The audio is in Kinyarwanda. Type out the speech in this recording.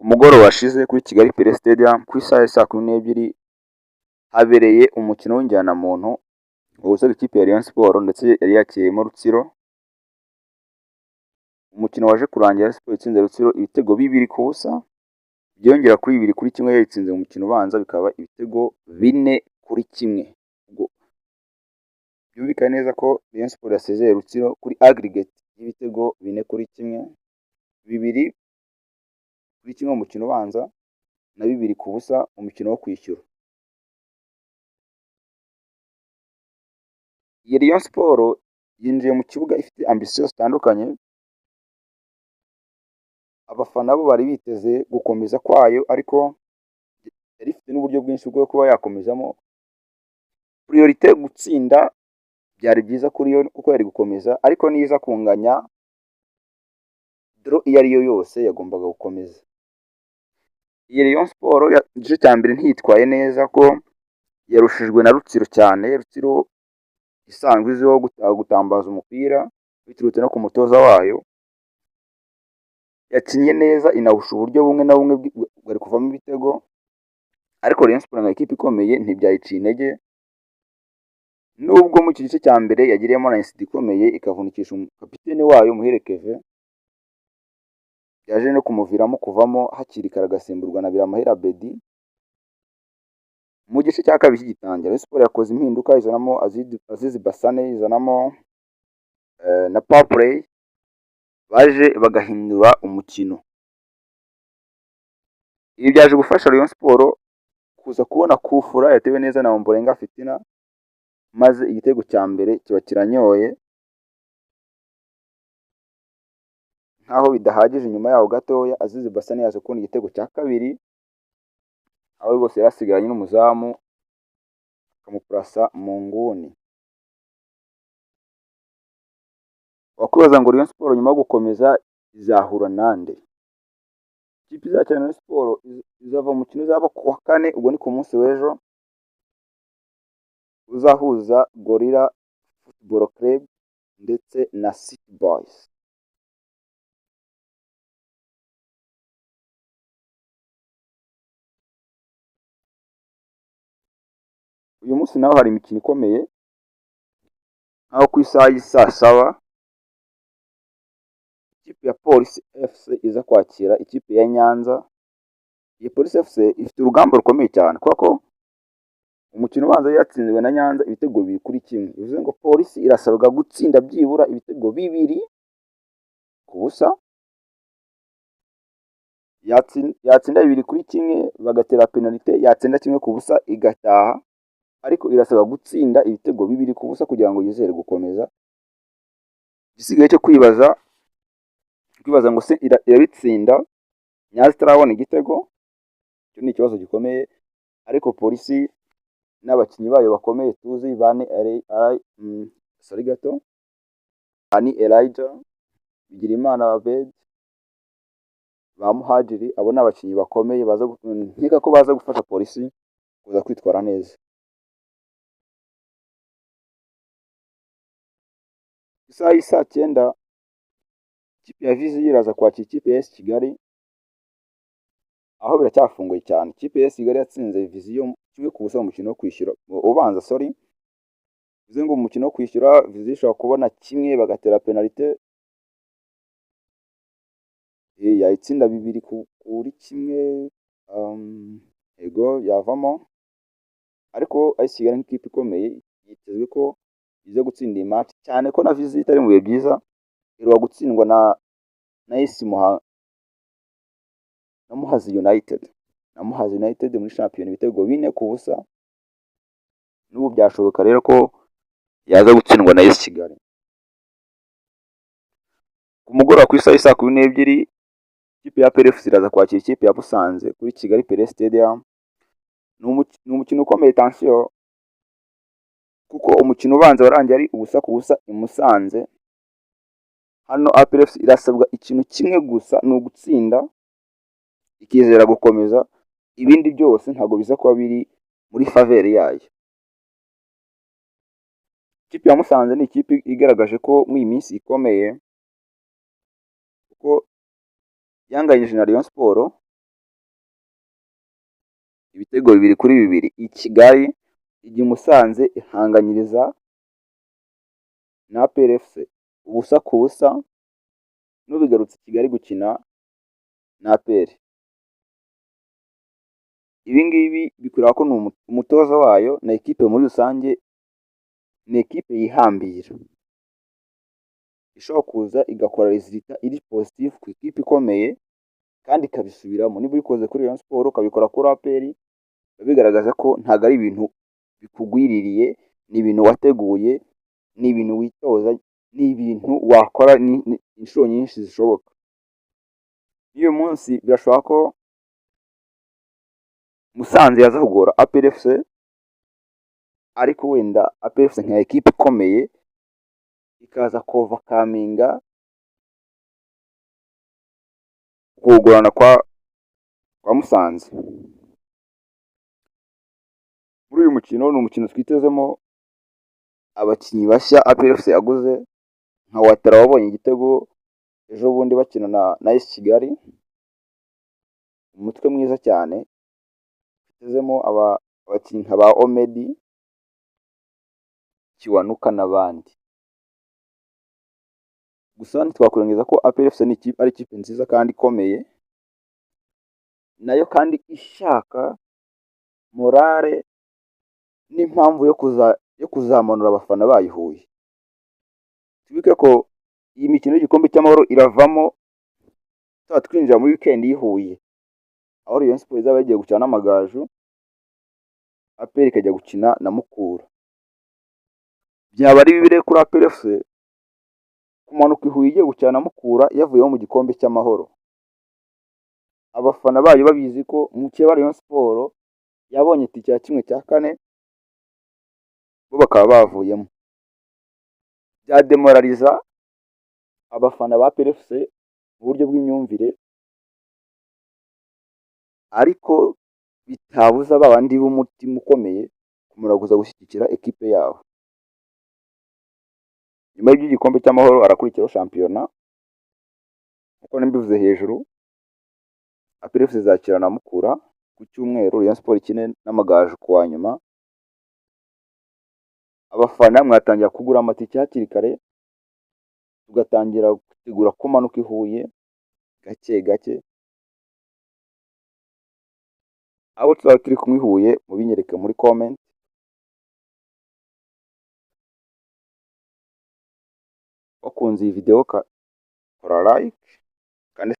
Ku mugoroba washize kuri Kigali Pele Stadium ku isaha ya saa kumi n'ebyiri habereye umukino w'injyanamuntu wahuzaga ikipe ya Rayon Sports ndetse yari yakiriyemo Rutsiro. Umukino waje kurangira Rayon Sports itsinze Rutsiro ibitego 2-0, byongera kuri 2-1 yayitsinze mu mukino ubanza bikaba ibitego 4-1. Ubwo byumvikana neza ko Rayon Sports yasezeye Rutsiro kuri aggregate y'ibitego 4-1, 2-1 mu mukino ubanza na 2-0 mu mukino wo kwishyura. Iyi Rayon Sports yinjiye mu kibuga ifite ambition zitandukanye. Abafana bo bari biteze gukomeza kwayo, ariko yari ifite n'uburyo bwinshi bwo kuba yakomezamo. Priorite gutsinda byari byiza kuri yo kuko yari gukomeza, ariko niza kunganya draw iyo ari yo yose yagombaga gukomeza. Iyi Rayon Sports igice cya mbere ntiyitwaye neza ko yarushijwe na Rutsiro cyane. Rutsiro isanzwe izwiho gutambaza umupira biturutse no ku mutoza wayo, yakinnye neza inawusha uburyo bumwe na bumwe bwari kuvamo ibitego, ariko Rayon Sports nka ikipe ikomeye ntibyayiciye intege, nubwo mu gice cya mbere yagiriyemo na incident ikomeye ikavunikisha kapiteni wayo Muhire Kevin, yaje no kumuviramo kuvamo hakiri kare agasimburwa na Biramahire Abedi. Mu gice cya kabiri cy'igitangira Rayon Sports yakoze impinduka, izanamo Azizi Basane, izanamo na Power Play, baje bagahindura umukino. Ibi byaje gufasha Rayon Sports kuza kubona kufura yatewe neza na Ombolenga Fitina, maze igitego cya mbere kiba kiranyoye. Nkaho bidahagije, nyuma yaho gatoya Azizi Basane yaje kubona igitego cya kabiri, aho rwose yarasigaranye n'umuzamu akamupurasa mu nguni. Wakwibaza ngo Rayon Sports nyuma yo gukomeza izahura nande? Ikipe izakina Rayon Sports izava mu mukino uzaba ku wa kane, ubwo ni ku munsi w'ejo, uzahuza Gorilla Football Club ndetse na City Boys. Uyu munsi naho hari imikino ikomeye, aho ku isaha y'isaa saba ikipe ya Police FC iza kwakira ikipe ya Nyanza. Iyi Police FC ifite urugamba rukomeye cyane kuko umukino ubanza yatsinzwe na Nyanza ibitego 2-1. Bivuze ngo Police irasabwa gutsinda byibura ibitego 2-0. Yatsinda 2-1 bagatera penalty, yatsinda 1-0 igataha, ariko irasabwa gutsinda ibitego 2-0 kugira ngo yizere gukomeza. Igisigaye cyo kwibaza ngo se irabitsinda Nyanza itarabona igitego, cyo ni ikibazo gikomeye. Ariko Polisi n'abakinnyi bayo bakomeye tuzi Bani Elijah, Bigirimana Abed, ba Muhadjiri, abo ni abakinnyi bakomeye nkeka ko baza gufasha Polisi kuza kwitwara neza. Isaha y'isa 9 ikipe ya Vizi iraza kwakira ikipe ya AS Kigali, aho biracyafunguye cyane. Ikipe ya AS Kigali yatsinze Vision 1-0 mu mukino wo kwishyura ubanza. Bivuze ngo mu mukino wo kwishyura Vizi ishobora kubona kimwe bagatera penalty, yayitsinda 2-1, ego yavamo. Ariko AS Kigali nk'ikipe ikomeye yitezwe ko ize gutsinda iyi match, cyane ko na Vizi itari mu bihe byiza, iruwa gutsindwa na AS Muhazi United muri shampiyona ibitego 4-0. N'ubu byashoboka rero ko yaza gutsindwa na AS Kigali. Ku mugoroba ku isaha y'isa 12 ikipe ya PRF iraza kwakira ikipe ya Busanze kuri Kigali Pele Stadium. Ni umukino ukomeye tension, kuko umukino ubanza warangiye ari 1-0 i Musanze. Hano APRF irasabwa ikintu kimwe gusa, ni ugutsinda ikizera gukomeza. Ibindi byose ntago biza kuba biri muri faveur yayo. Ikipe ya Musanze ni ikipe igaragaje ko mu iminsi ikomeye, kuko yanganyije na Rayon Sports ibitego 2-2 i Kigali, igihe Musanze ihanganyiriza na APR FC 0-0, n'ubu igarutse i Kigali gukina na APR. Ibi ngibi bikureba ko umutoza wayo na ekipe muri rusange ni ekipe yihambira, ishobora kuza igakora resultat iri positif ku ikipe ikomeye kandi ikabisubiramo. Niba ubikoze kuri Rayon Sport ukabikora kuri APR, biba bigaragaza ko ntabwo ari ibintu bikugwiririye, ni ibintu wateguye, ni ibintu witoza, ni ibintu wakora inshuro nyinshi zishoboka. N'uyu munsi birashoboka ko Musanze yaza kugora APR FC, ariko wenda APR FC nka ekipe ikomeye ikaza kovakaminga kugorana kwa Musanze. Muri uyu mukino ni umukino twitezemo abakinnyi bashya APR FC yaguze nka Ouattara wabonye igitego ejo bundi bakina na AS Kigali, umutwe mwiza cyane. Twitezemo abakinnyi nka ba Omedi, Kiwanuka n'abandi. Gusa ntitwakwirengera ko APR FC ari ikipe nziza kandi ikomeye, nayo kandi ishaka morale n'impamvu yo kuzamanura abafana bayo i Huye. Twibuke ko iyi mikino y'igikombe cy'amahoro iravamo tuba twinjira muri weekend y'i Huye, aho Rayon Sport izaba yagiye gukina n'Amagaju, APR ikajya gukina na Mukura. Byaba ari bibire kuri APR FC kumanuka i Huye igiye gukina na Mukura yavuyeho mu gikombe cy'amahoro, abafana bayo babizi ko mukeba Rayon Sport yabonye itike ya 1/4 bo bakaba bavuyemo. Byademoraliza abafana ba APR FC mu buryo bw'imyumvire, ariko bitabuza babandi b'umutima ukomeye kumuraguza gushyigikira ekipe yabo. Nyuma y'igikombe cy'amahoro arakurikiraho shampiyona, uko nimbivuze hejuru. APR FC izakira na Mukura ku cyumweru, Rayon Sport ikine n'Amagaju ku wa nyuma. Abafana mwatangira kugura amatike hakiri kare, tugatangira gutegura kumanuka i Huye gake gake. Abo tuzaba turi kumwe i Huye mubinyereke muri comment. Wakunze iyi video kora like kandi